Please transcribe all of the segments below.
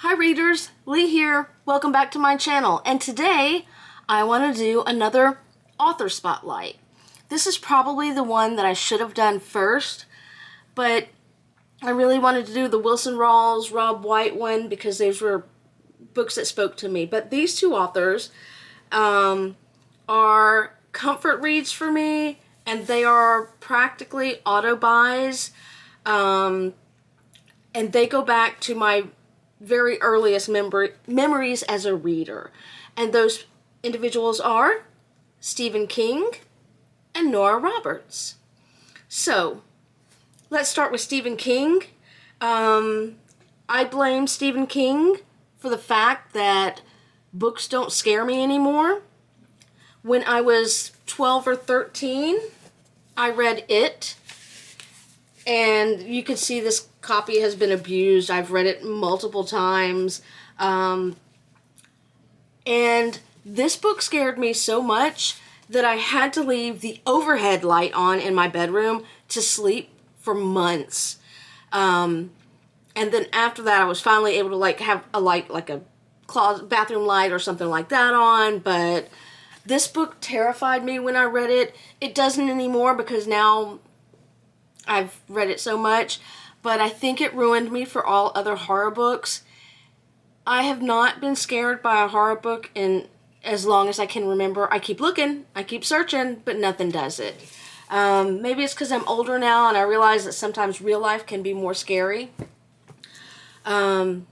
Hi readers, Lee here. Welcome back to my channel. And today I want to do another author spotlight. This is probably the one that I should have done first, but I really wanted to do the Wilson Rawls, Rob White one because those were books that spoke to me. But these two authors are comfort reads for me, and they are practically auto-buys. And they go back to my very earliest memories as a reader. And those individuals are Stephen King and Nora Roberts. So, let's start with Stephen King. I blame Stephen King for the fact that books don't scare me anymore. When I was 12 or 13, I read It. And you can see this copy has been abused. I've read it multiple times. And this book scared me so much that I had to leave the overhead light on in my bedroom to sleep for months. And then after that, I was finally able to have a light, like a closet, bathroom light or something like that on. But this book terrified me when I read it. It doesn't anymore because now I've read it so much, but I think it ruined me for all other horror books. I have not been scared by a horror book in as long as I can remember. I keep looking, I keep searching, but nothing does it. Maybe it's because I'm older now and I realize that sometimes real life can be more scary. Although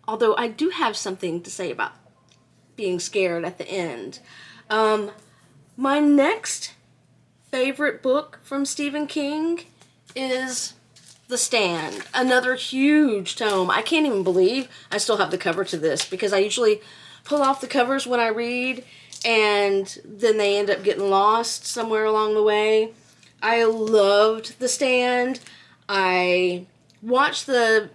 I do have something to say about being scared at the end. My next favorite book from Stephen King is The Stand, another huge tome. I can't even believe I still have the cover to this because I usually pull off the covers when I read and then they end up getting lost somewhere along the way. I loved The Stand. I watched the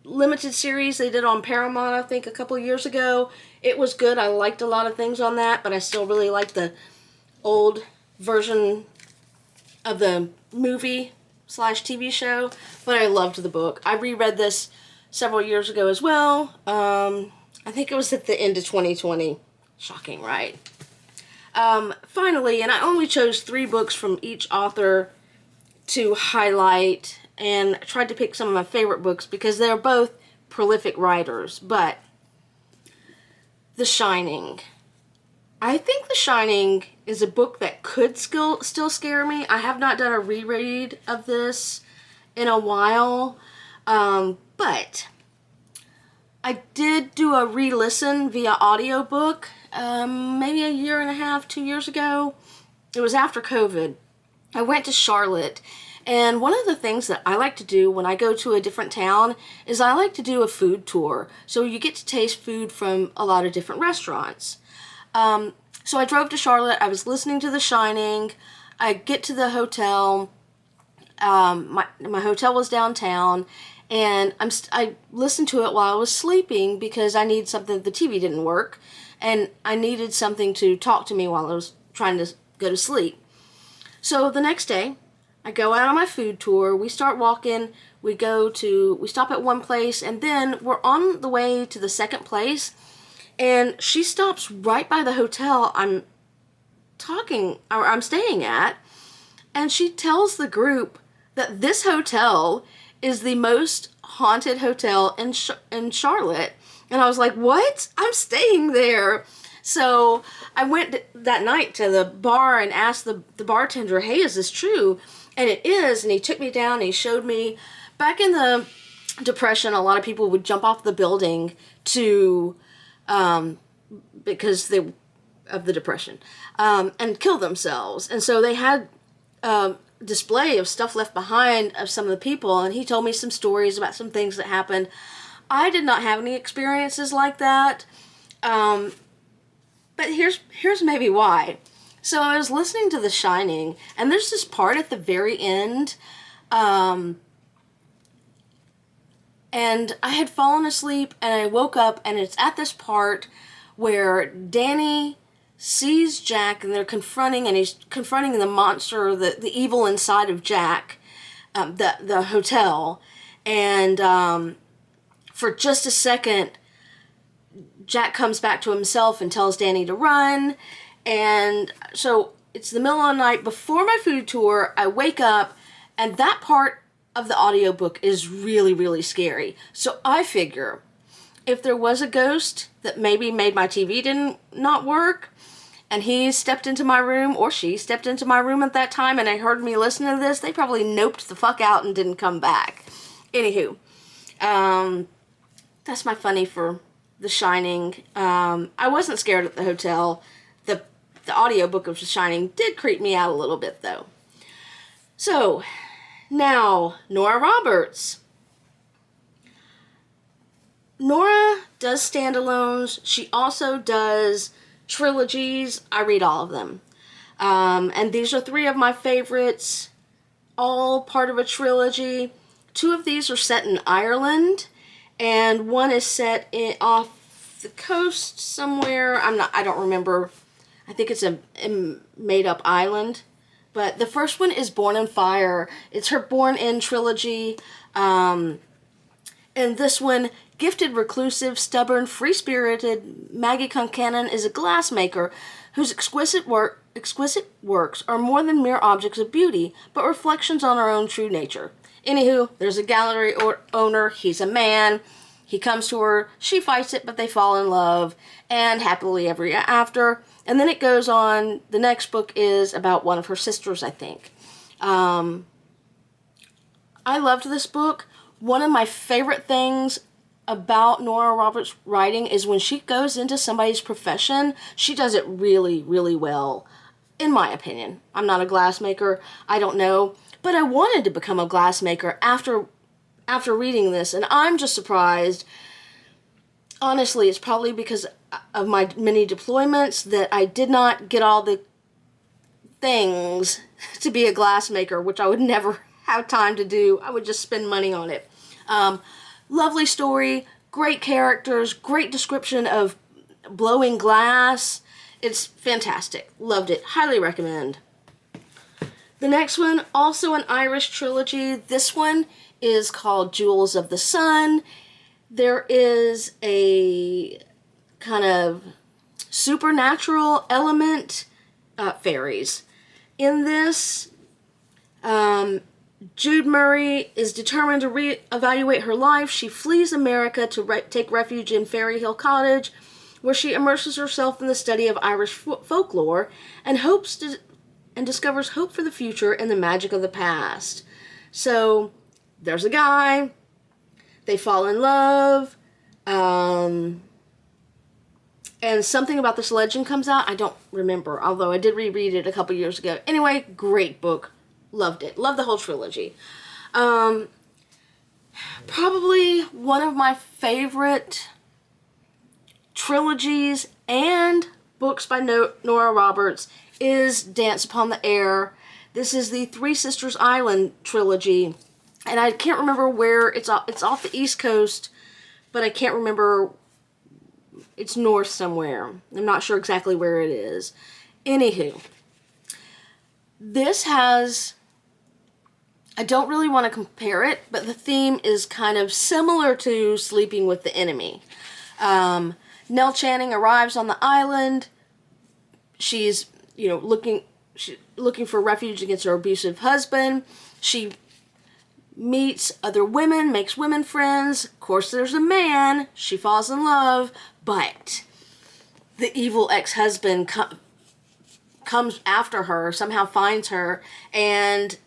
limited series they did on Paramount, I think, a couple years ago. It was good. I liked a lot of things on that, but I still really liked the old version of the movie / TV show, but I loved the book. I reread this several years ago as well. I think it was at the end of 2020. Shocking, right? Finally, and I only chose 3 books from each author to highlight, and tried to pick some of my favorite books because they're both prolific writers, but The Shining. I think The Shining is a book that could still scare me. I have not done a reread of this in a while, but I did do a re-listen via audiobook maybe a year and a half, 2 years ago. It was after COVID. I went to Charlotte, and one of the things that I like to do when I go to a different town is I like to do a food tour. So you get to taste food from a lot of different restaurants. So I drove to Charlotte. I was listening to The Shining. I get to the hotel. My hotel was downtown, and I listened to it while I was sleeping because I needed something. The TV didn't work, and I needed something to talk to me while I was trying to go to sleep. So the next day, I go out on my food tour. We start walking. We stop at one place, and then we're on the way to the second place. And she stops right by the hotel I'm staying at, and she tells the group that this hotel is the most haunted hotel in Charlotte. And I was like, what? I'm staying there. So I went that night to the bar and asked the bartender, hey, is this true? And it is, and he took me down and he showed me. Back in the Depression, a lot of people would jump off the building because of the Depression, and kill themselves. And so they had a display of stuff left behind of some of the people, and he told me some stories about some things that happened. I did not have any experiences like that, but here's maybe why. So I was listening to The Shining, and there's this part at the very end, and I had fallen asleep, and I woke up, and it's at this part where Danny sees Jack, and he's confronting the monster, the evil inside of Jack, the hotel, and for just a second, Jack comes back to himself and tells Danny to run. And so it's the middle of the night before my food tour. I wake up, and that part of the audiobook is really, really scary. So I figure if there was a ghost that maybe made my TV not work, and he stepped into my room, or she stepped into my room at that time, and they heard me listen to this, they probably noped the fuck out and didn't come back. Anywho, that's my funny for The Shining. I wasn't scared at the hotel. The audiobook of The Shining did creep me out a little bit, though. So, now, Nora Roberts. Nora does standalones. She also does trilogies. I read all of them. And these are 3 of my favorites, all part of a trilogy. 2 of these are set in Ireland, and one is set off the coast somewhere. I don't remember. I think it's a made-up island. But the first one is Born in Fire. It's her Born In trilogy. And this one, gifted, reclusive, stubborn, free-spirited Maggie Concannon is a glassmaker whose exquisite works are more than mere objects of beauty, but reflections on our own true nature. Anywho, there's a gallery owner. He's a man. He comes to her. She fights it, but they fall in love, and happily ever after. And then it goes on. The next book is about one of her sisters, I think. I loved this book. One of my favorite things about Nora Roberts' writing is when she goes into somebody's profession, she does it really, really well, in my opinion. I'm not a glassmaker. I don't know. But I wanted to become a glassmaker after reading this, and I'm just surprised. Honestly, it's probably because of my many deployments that I did not get all the things to be a glassmaker, which I would never have time to do. I would just spend money on it. Lovely story, great characters, great description of blowing glass. It's fantastic. Loved it. Highly recommend. The next one, also an Irish trilogy. This one is called Jewels of the Sun. There is a kind of supernatural element, fairies. In this, Jude Murray is determined to reevaluate her life. She flees America to take refuge in Fairy Hill Cottage, where she immerses herself in the study of Irish folklore and discovers hope for the future and the magic of the past. So, there's a guy. They fall in love. And something about this legend comes out. I don't remember, although I did reread it a couple years ago. Anyway, great book. Loved it. Loved the whole trilogy. Probably one of my favorite trilogies and books by Nora Roberts is Dance Upon the Air. This is the Three Sisters Island trilogy. And I can't remember where it's off. It's off the East Coast, but I can't remember. It's north somewhere. I'm not sure exactly where it is. Anywho, this has, I don't really want to compare it, but the theme is kind of similar to Sleeping with the Enemy. Nell Channing arrives on the island. She's, looking for refuge against her abusive husband. She meets other women, makes women friends. Of course, there's a man. She falls in love, but the evil ex-husband comes after her, somehow finds her, and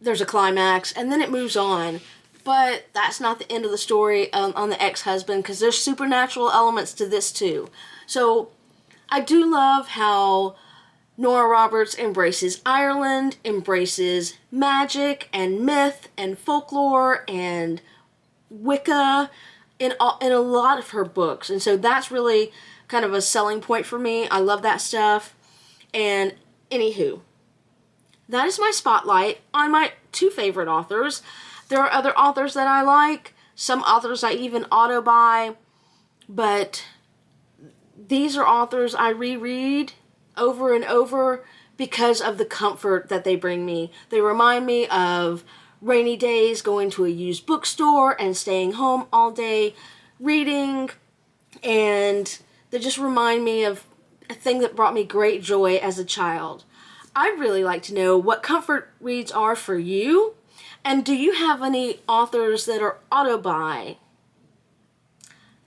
there's a climax, and then it moves on. But that's not the end of the story on the ex-husband, because there's supernatural elements to this too. So I do love how Nora Roberts embraces Ireland, embraces magic and myth and folklore and Wicca in a lot of her books. And so that's really kind of a selling point for me. I love that stuff. And anywho, that is my spotlight on my 2 favorite authors. There are other authors that I like. Some authors I even auto-buy. But these are authors I reread over and over because of the comfort that they bring me. They remind me of rainy days, going to a used bookstore and staying home all day reading, and they just remind me of a thing that brought me great joy as a child. I'd really like to know what comfort reads are for you, and do you have any authors that are auto-buy?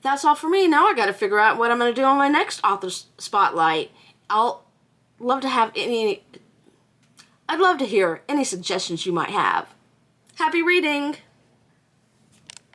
That's all for me. Now I got to figure out what I'm going to do on my next author spotlight. I'd love to hear any suggestions you might have. Happy reading!